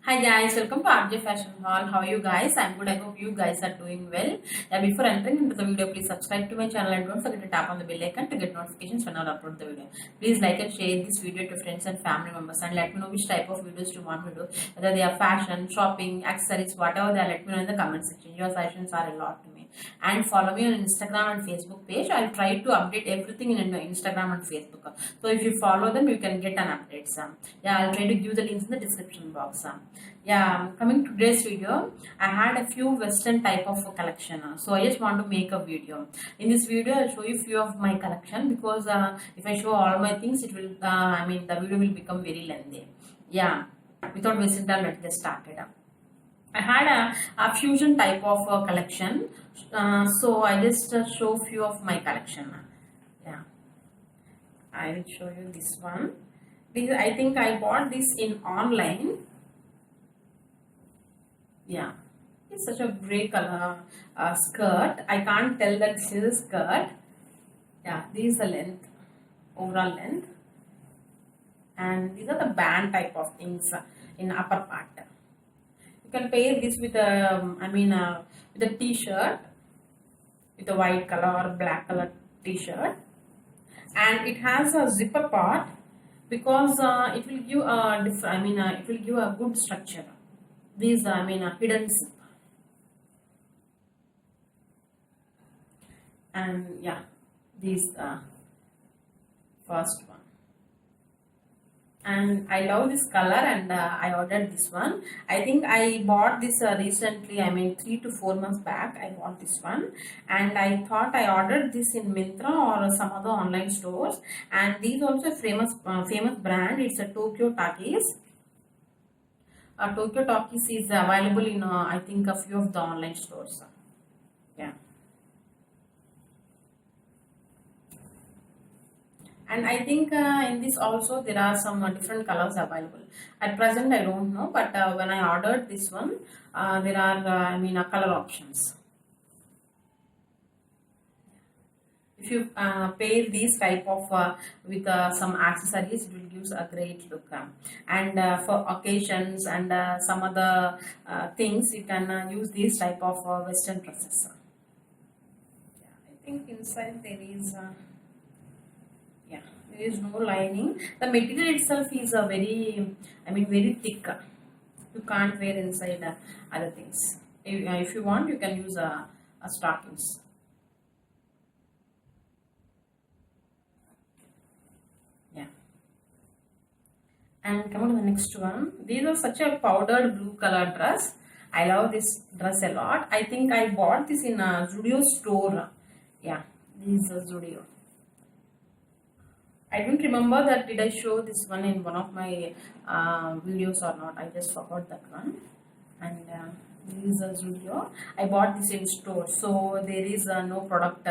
Hi guys, welcome to RJ Fashion Hall. How are you guys? I'm good. I hope you guys are doing well. Before entering into the video, please subscribe to my channel and don't forget to tap on the bell icon to get notifications when I upload the video. Please like and share this video to friends and family members and let me know which type of videos you want me to do. Whether they are fashion, shopping, accessories, whatever they are, let me know in the comment section. Your suggestions are a lot to me. And follow me on Instagram and Facebook page. I'll try to update everything in Instagram and Facebook. So if you follow them, you can get an update. I'll try to give the links in the description box. Coming to today's video, I had a few western type of collection. So I just want to make a video. In this video, I'll show you few of my collection because if I show all my things, it will, the video will become very lengthy. Without wasting time, let's get started. I had a fusion type of collection. So I just show few of my collection. I will show you this one. I think I bought this in online. It's such a grey color skirt. I can't tell that this is a skirt. This is the length, overall length, and these are the band type of things in upper part. You can pair this with with a t-shirt, with a white color or black color t-shirt, and it has a zipper part because it will give a it will give a good structure. These a hidden zip, and these first one, and I love this color and I ordered this one. I think I bought this recently, 3 to 4 months back. I bought this one and I thought I ordered this in Myntra or some other online stores, and these also a famous brand. It's a Tokyo Takis. Tokyo Takis is available in I think a few of the online stores. And I think in this also there are some different colors available. At present I don't know, but when I ordered this one, there are color options. If you pair these type of with some accessories, it will give a great look. And for occasions and some other things, you can use these type of western dresses. I think inside there is there is no lining. The material itself is very thick. You can't wear inside other things. If you want, you can use a stockings. And come on to the next one. These are such a powdered blue color dress. I love this dress a lot. I think I bought this in a Zudio store. This is a Zudio. I don't remember that did I show this one in one of my videos or not. I just forgot that one. And this is a Zudio. I bought this in store. So there is no product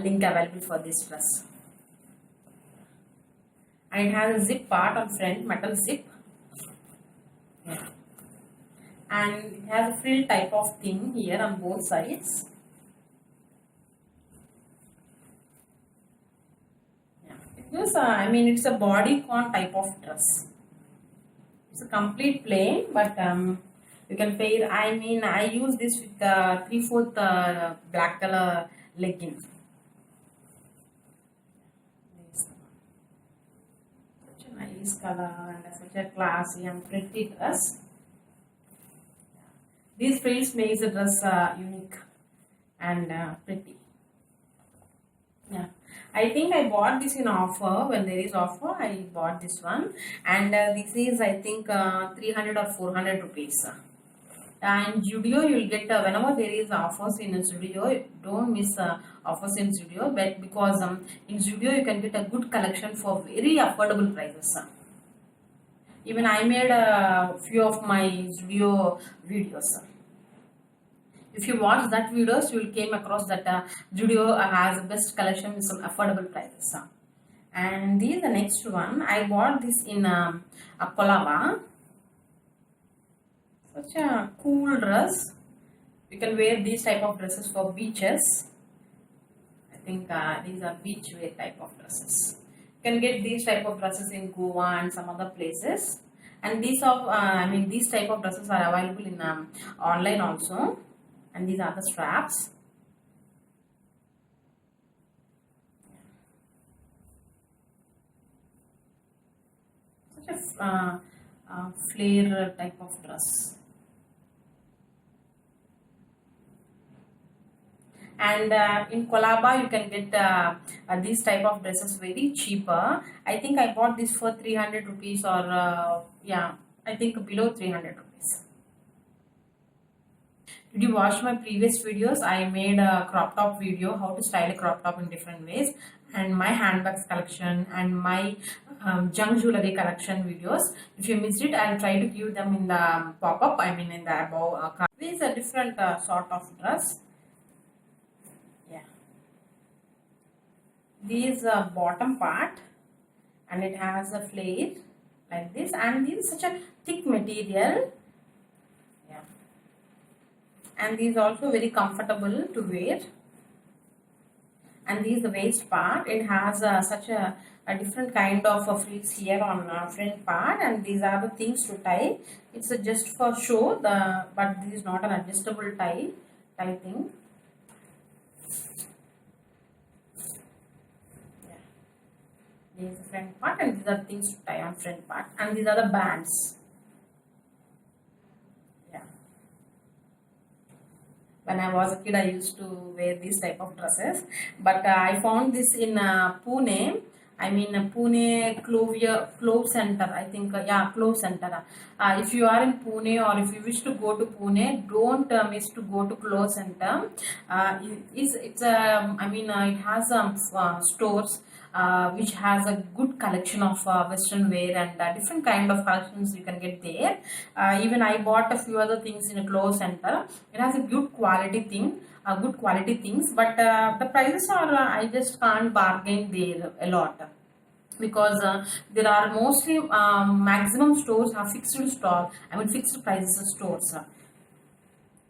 link available for this dress. And it has a zip part on front, metal zip, and it has a frill type of thing here on both sides. It gives it's a bodycon type of dress. It's a complete plain, but you can pair. I use this with 3/4 black color leggings. Nice color and such a classy and pretty dress. These frills makes the dress unique and pretty. I think I bought this in offer. When there is offer, I bought this one, and this is I think 300 or 400 rupees. And Zudio, you will get whenever there is offers in a Zudio, don't miss offers in Zudio, but because in Zudio you can get a good collection for very affordable prices. Even I made a few of my Zudio videos. If you watch that videos, you will came across that Zudio has the best collection with some affordable prices. And this is the next one. I bought this in a Colaba. Such a cool dress. You can wear these type of dresses for beaches. I think these are beach wear type of dresses. You can get these type of dresses in Goa and some other places. And these of these type of dresses are available in online also. And these are the straps. Such a flare type of dress. And in Colaba you can get these type of dresses very cheaper. I think I bought this for 300 rupees, or yeah, I think below 300 rupees. Did you watch my previous videos? I made a crop top video, how to style a crop top in different ways, and my handbags collection and my junk jewelry collection videos. If you missed it, I'll try to give them in the pop-up, in the above. This is a different sort of dress. Yeah. This is a bottom part, and it has a flare like this, and this is such a thick material. Yeah. And these also very comfortable to wear. And this is the waist part. It has such a different kind of frills here on front part, and these are the things to tie. It's just for show, but this is not an adjustable tie thing. Yeah. This is the front part, and these are things to tie on front part, and these are the bands. When I was a kid, I used to wear these type of dresses, but I found this in Pune. Pune Clove Center. I think, yeah, Clove Center. If you are in Pune, or if you wish to go to Pune, don't miss to go to Clove Center. It has stores which has a good collection of western wear, and different kind of collections you can get there. Even I bought a few other things in a Clove Center. It has a good quality things, but the prices are I just can't bargain there a lot, because there are mostly maximum stores have fixed fixed prices stores.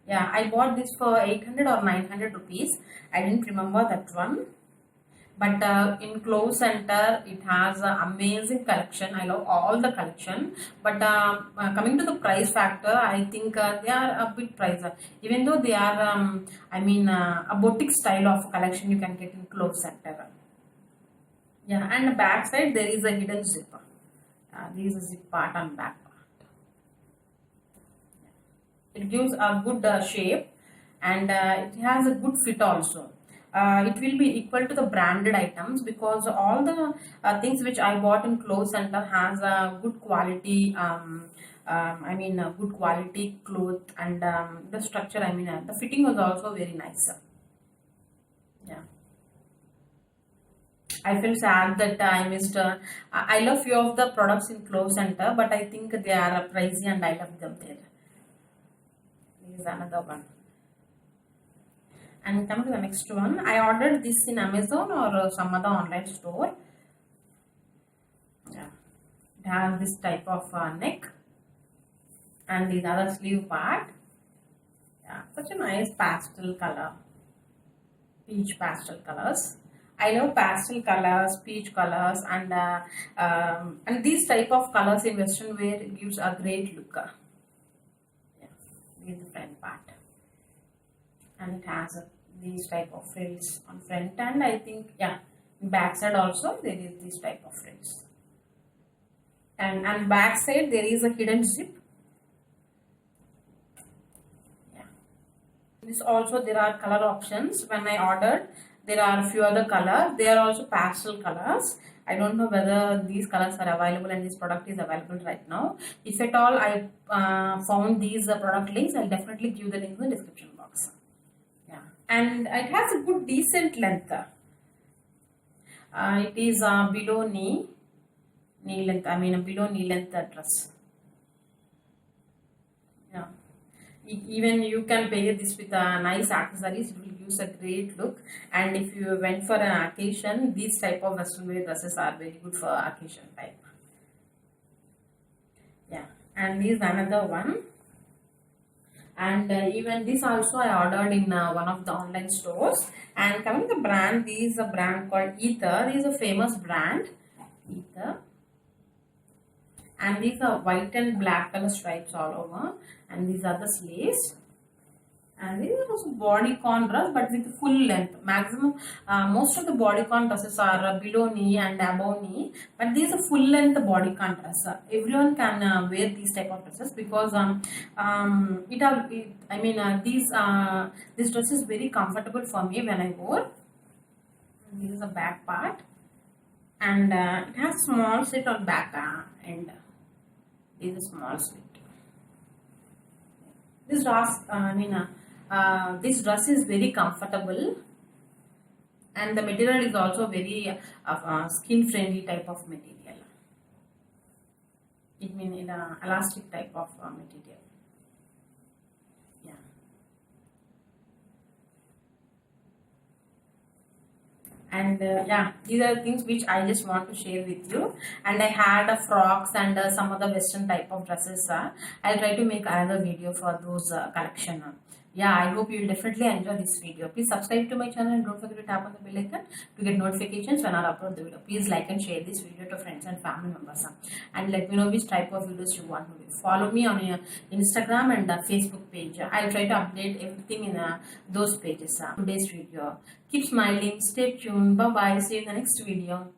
Yeah, I bought this for 800 or 900 rupees. I didn't remember that one. But in Clove Center, it has amazing collection. I love all the collection. But coming to the price factor, I think they are a bit pricey. Even though they are, a boutique style of collection you can get in Clove Center. Yeah, and the back side there is a hidden zipper. This is a zip part on back part. It gives a good shape, and it has a good fit also. It will be equal to the branded items, because all the things which I bought in Clove Center has a good quality. Good quality cloth, and the structure. The fitting was also very nice. Yeah. I feel sad that I missed. I love few of the products in Clove Center, but I think they are pricey, and I love them there. This is another one. And coming to the next one, I ordered this in Amazon or some other online store. Yeah. It has this type of neck, and the other sleeve part. Yeah, such a nice pastel color, peach pastel colors. I love pastel colors, peach colors, and these type of colors in western wear gives a great look. Yeah, this is the front part, and it has these type of frills on front, and I think, yeah, back side also there is this type of frills, and back side there is a hidden zip. Yeah, this also there are color options. When I ordered, there are a few other colors. They are also pastel colors. I don't know whether these colors are available and this product is available right now. If at all I found these product links, I'll definitely give the link in the description box. Yeah, and it has a good decent length. It is below knee length. Below knee length dress. Yeah. Even you can pair this with nice accessories. It will give a great look. And if you went for an occasion, these type of western wear dresses are very good for occasion type. Yeah, and this is another one. And even this also I ordered in one of the online stores. And coming to the brand, this is a brand called Ether. This is a famous brand, Ether. and these are white and black color stripes all over, and these are the sleeves. And these are also bodycon dress, but with full length. Maximum, most of the bodycon dresses are below knee and above knee, but these are full length bodycon dress. Everyone can wear these type of dresses because this dress is very comfortable for me when I wore. This is the back part, and it has small slit on back and this is small slit. This dress, this dress is very comfortable, and the material is also very skin friendly type of material. It means in a elastic type of material. Yeah. And yeah, these are things which I just want to share with you. And I had frocks and some other western type of dresses. I'll try to make another video for those collection. Yeah, I hope you will definitely enjoy this video. Please subscribe to my channel and don't forget to tap on the bell icon to get notifications when I upload the video. Please like and share this video to friends and family members. And let me know which type of videos you want to do. Follow me on your Instagram and Facebook page. I'll try to update everything in those pages. Today's video. Keep smiling. Stay tuned. Bye bye. See you in the next video.